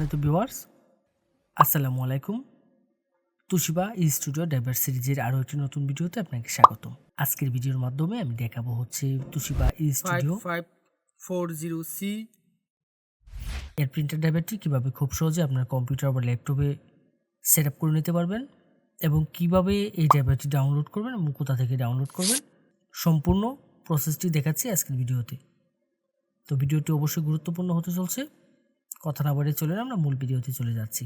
সম্মানিত ভিউয়ার্স, আসসালামু আলাইকুম। তুশিবা স্টুডিও ড্রাইভার সিরিজের আরও একটি নতুন ভিডিওতে আপনাকে স্বাগতম। আজকের ভিডিওর মাধ্যমে আমি দেখাবো হচ্ছে তুশিবা স্টুডিও 5540C এর প্রিন্টার ড্রাইভারটি কীভাবে খুব সহজে আপনার কম্পিউটার বা ল্যাপটপে সেট আপ করে নিতে পারবেন এবং কিভাবে এই ড্রাইভারটি ডাউনলোড করবেন এবং কোথা থেকে ডাউনলোড করবেন, সম্পূর্ণ প্রসেসটি দেখাচ্ছি আজকের ভিডিওতে। তো ভিডিওটি অবশ্যই গুরুত্বপূর্ণ হতে চলছে। কথা না বাড়িয়ে চলে আমরা মূল ভিডিওতে চলে যাচ্ছি।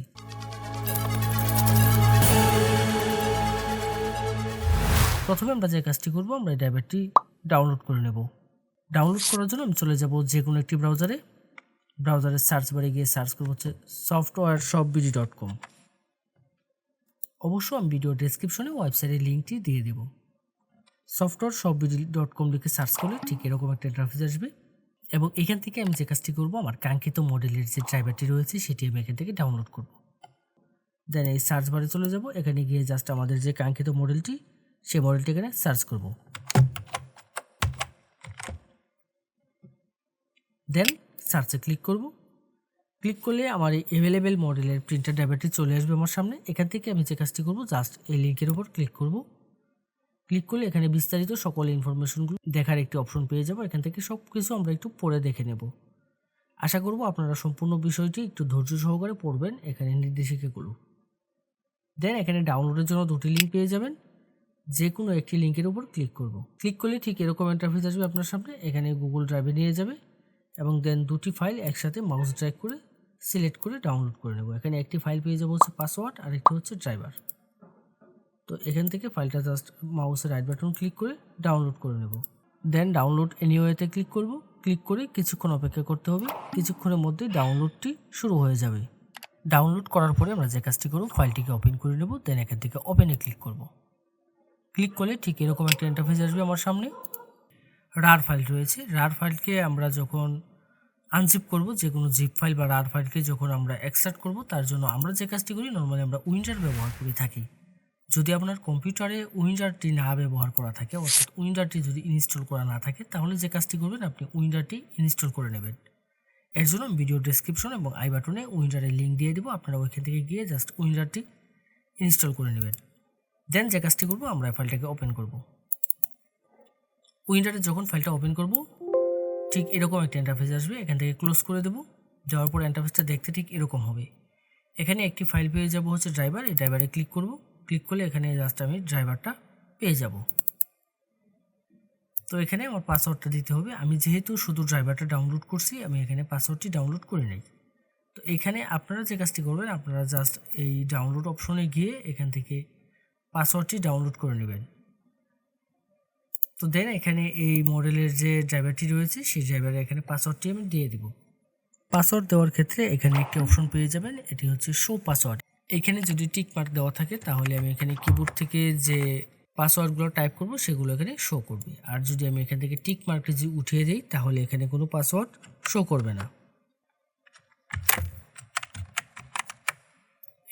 প্রথমে আমরা যে কাজটি করব, আমরা এই ড্রাইভারটি ডাউনলোড করে নেব। ডাউনলোড করার জন্য আমি চলে যাব যে কোনো একটি ব্রাউজারের সার্চ বারে গিয়ে সার্চ করব হচ্ছে softwareshopbd.com। অবশ্য আমি ভিডিও ডেসক্রিপশনে ওয়েবসাইটের লিঙ্কটি দিয়ে দেব। softwareshopbd.com লিখে সার্চ করলে ঠিক এরকম একটা ইন্টারফেস আসবে এবং এখান থেকে আমি যে কাজটি করব, আমার কাঙ্ক্ষিত মডেলের যে ড্রাইভারটি রয়েছে সেটি আমি এখান থেকে ডাউনলোড করব। দেন এই সার্চ বারে চলে যাব, এখানে গিয়ে জাস্ট আমাদের যে কাঙ্ক্ষিত মডেলটি সেই মডেলটি এখানে সার্চ করব। দেন সার্চে ক্লিক করব। ক্লিক করলে আমার এই অ্যাভেলেবেল মডেলের প্রিন্টার ড্রাইভারটি চলে আসবে আমার সামনে। এখান থেকে আমি যে কাজটি করব, জাস্ট এই লিঙ্কের উপর ক্লিক করব। ক্লিক করলে এখানে বিস্তারিত সকল ইনফরমেশনগুলো দেখার একটি অপশন পেয়ে যাব। এখান থেকে সব কিছু আমরা একটু পড়ে দেখে নেব। আশা করব আপনারা সম্পূর্ণ বিষয়টি একটু ধৈর্য সহকারে পড়বেন এখানে নির্দেশিকাগুলো। দেন এখানে ডাউনলোডের জন্য দুটি লিঙ্ক পেয়ে যাবেন, যে কোনো একটি লিঙ্কের উপর ক্লিক করব। ক্লিক করলে ঠিক এরকম ইন্টারফেস আসবে আপনার সামনে। এখানে গুগল ড্রাইভে নিয়ে যাবে এবং দেন দুটি ফাইল একসাথে মাউস ড্র্যাগ করে সিলেক্ট করে ডাউনলোড করে নেব। এখানে একটি ফাইল পেয়ে যাবো হচ্ছে পাসওয়ার্ড আর একটি হচ্ছে ড্রাইভার। তো এখান থেকে ফাইলটা জাস্ট মাউসের রাইট বাটন ক্লিক করে ডাউনলোড করে নেব। দেন ডাউনলোড এনিওয়েতে ক্লিক করব। ক্লিক করে কিছুক্ষণ অপেক্ষা করতে হবে। কিছুক্ষণের মধ্যে ডাউনলোডটি শুরু হয়ে যাবে। ডাউনলোড করার পরে আমরা যে কাজটি করব, ফাইলটিকে ওপেন করে নেব। দেন এখান থেকে ওপেনে ক্লিক করব। ক্লিক করলে ঠিক এরকম একটা ইন্টারফেস আসবে আমার সামনে। রার ফাইল রয়েছে। রার ফাইলকে আমরা যখন আনজিপ করব, যে কোনো জিপ ফাইল বা রার ফাইলকে যখন আমরা এক্সট্রাক্ট করব, তার জন্য আমরা যে কাজটি করি, নর্মালি আমরা উইন্ডার ব্যবহার করে থাকি। যদি আপনার কম্পিউটারে উইন্ডারটি না ব্যবহার করা থাকে, অর্থাৎ উইন্ডারটি যদি ইনস্টল করা না থাকে, তাহলে যে কাজটি করবেন, আপনি উইন্ডারটি ইনস্টল করে নেবেন। এর জন্য ভিডিও ডেসক্রিপশন এবং আই বাটনে উইন্ডারের লিঙ্ক দিয়ে দেবো। আপনারা ওইখান থেকে গিয়ে জাস্ট উইন্ডারটি ইনস্টল করে নেবেন। দেন যে কাজটি করব, আমরা ফাইলটাকে ওপেন করব। উইন্ডারে যখন ফাইলটা ওপেন করব, ঠিক এরকম একটা ইন্টারফেস আসবে। এখান থেকে ক্লোজ করে দেব। যাওয়ার পর ইন্টারফেসটা দেখতে ঠিক এরকম হবে। এখানে একটি ফাইল পেয়ে যাব হচ্ছে ড্রাইভার। এই ড্রাইভারে ক্লিক করব। ক্লিক করলে এখানে জাস্ট আমি ড্রাইভারটা পেয়ে যাব। তো এখানে আমার পাসওয়ার্ডটা দিতে হবে। আমি যেহেতু শুধু ড্রাইভারটা ডাউনলোড করছি, আমি এখানে পাসওয়ার্ডটি ডাউনলোড করে নেই। তো এখানে আপনারা যে কাজটি করবেন, আপনারা জাস্ট এই ডাউনলোড অপশনে গিয়ে এখান থেকে পাসওয়ার্ডটি ডাউনলোড করে নেবেন। তো দেন এখানে এই মডেলের যে ড্রাইভারটি রয়েছে, সেই ড্রাইভারে এখানে পাসওয়ার্ডটি আমি দিয়ে দিব। পাসওয়ার্ড দেওয়ার ক্ষেত্রে এখানে একটি অপশন পেয়ে যাবেন, এটি হচ্ছে শো পাসওয়ার্ড। এখানে যদি টিক মার্ক দেওয়া থাকে, তাহলে আমি এখানে কিবোর্ড থেকে যে পাসওয়ার্ডগুলো টাইপ করব সেগুলো এখানে শো করবে। আর যদি আমি এখান থেকে টিক মার্কটি যদি উঠিয়ে দিই, তাহলে এখানে কোনো পাসওয়ার্ড শো করবে না।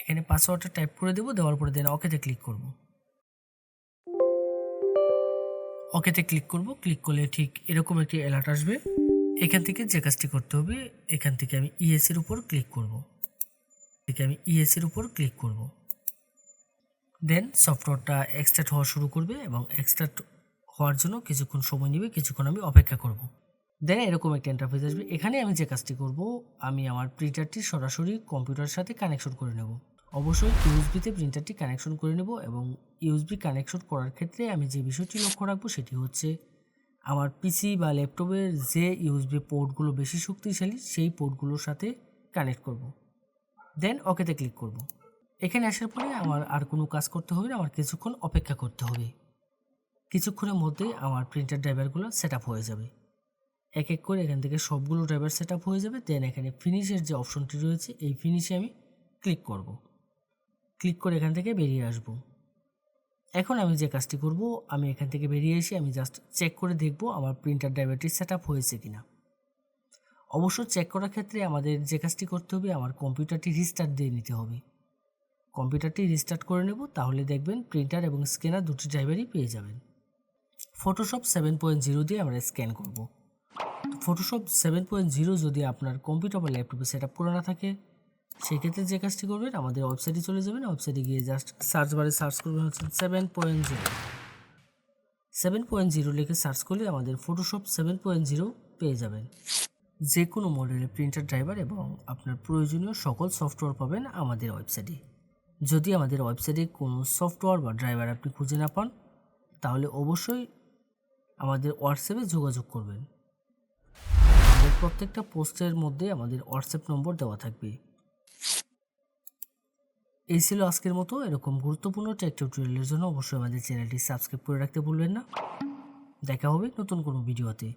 এখানে পাসওয়ার্ডটা টাইপ করে দেবো। দেওয়ার পরে দেন ওকেতে ক্লিক করব। ওকেতে ক্লিক করব। ক্লিক করলে ঠিক এরকম একটি অ্যালার্ট আসবে। এখান থেকে যে কাজটি করতে হবে, এখান থেকে আমি ইএসের উপর ক্লিক করব। দেন সফটওয়্যারটা এক্সট্রাক্ট হওয়া শুরু করবে এবং এক্সট্রাক্ট হওয়ার জন্য কিছুক্ষণ সময় নেবে। কিছুক্ষণ আমি অপেক্ষা করব। দেন এরকম একটা ইন্টারফেস আসবে। এখানে আমি যে কাজটি করব, আমি আমার প্রিন্টারটি সরাসরি কম্পিউটারের সাথে কানেকশন করে নেব। অবশ্যই ইউএসবিতে প্রিন্টারটি কানেকশন করে নেব এবং ইউএসবি কানেকশন করার ক্ষেত্রে আমি যে বিষয়টি লক্ষ্য রাখবো, সেটি হচ্ছে আমার পিসি বা ল্যাপটপের যে ইউএসবি পোর্টগুলো বেশি শক্তিশালী, সেই পোর্টগুলোর সাথে কানেক্ট করব। দেন ওকেতে ক্লিক করব। এখানে আসার পরে আমার আর কোনো কাজ করতে হবে না, আমার কিছুক্ষণ অপেক্ষা করতে হবে। কিছুক্ষণের মধ্যে আমার প্রিন্টার ড্রাইভারগুলো সেট আপ হয়ে যাবে। এক এক করে এখান থেকে সবগুলো ড্রাইভার সেট আপ হয়ে যাবে। দেন এখানে ফিনিশের যে অপশনটি রয়েছে, এই ফিনিশে আমি ক্লিক করব। ক্লিক করে এখান থেকে বেরিয়ে আসব। এখন আমি যে কাজটি করব, আমি এখান থেকে বেরিয়ে এসে আমি জাস্ট চেক করে দেখব আমার প্রিন্টার ড্রাইভারটি সেট আপ হয়েছে কিনা। অবশ্য চেক করার ক্ষেত্রে আমাদের যে কাজটি করতে হবে, আমার কম্পিউটারটি রিস্টার্ট দিয়ে নিতে হবে। কম্পিউটারটি রিস্টার্ট করে নেব, তাহলে দেখবেন প্রিন্টার এবং স্ক্যানার দুটি ড্রাইভারই পেয়ে যাবেন। ফটোশপ 7.0 দিয়ে আমরা স্ক্যান করব। ফটোশপ 7.0 যদি আপনার কম্পিউটার বা ল্যাপটপে সেট আপ করা না থাকে, সেক্ষেত্রে যে কাজটি করবেন, আমাদের ওয়েবসাইটে চলে যাবেন। ওয়েবসাইটে গিয়ে জাস্ট সার্চ বারে সার্চ করবেন হচ্ছে 7.0 লিখে সার্চ করলে আমাদের ফটোশপ 7.0 পেয়ে যাবেন। যে কোনো মডেলের প্রিন্টার ড্রাইভার এবং আপনার প্রয়োজনীয় সকল সফটওয়্যার পাবেন আমাদের ওয়েবসাইটে। যদি আমাদের ওয়েবসাইটে কোনো সফটওয়্যার বা ড্রাইভার আপনি খুঁজে না পান, তাহলে অবশ্যই আমাদের হোয়াটসঅ্যাপে যোগাযোগ করবেন। আমাদের প্রত্যেকটা পোস্টের মধ্যে আমাদের হোয়াটসঅ্যাপ নম্বর দেওয়া থাকবে। এই ছিল আজকের মতো। এরকম গুরুত্বপূর্ণ টেক টিউটোরিয়ালের জন্য অবশ্যই আমাদের চ্যানেলটি সাবস্ক্রাইব করে রাখতে ভুলবেন না। দেখা হবে নতুন কোনো ভিডিওতে।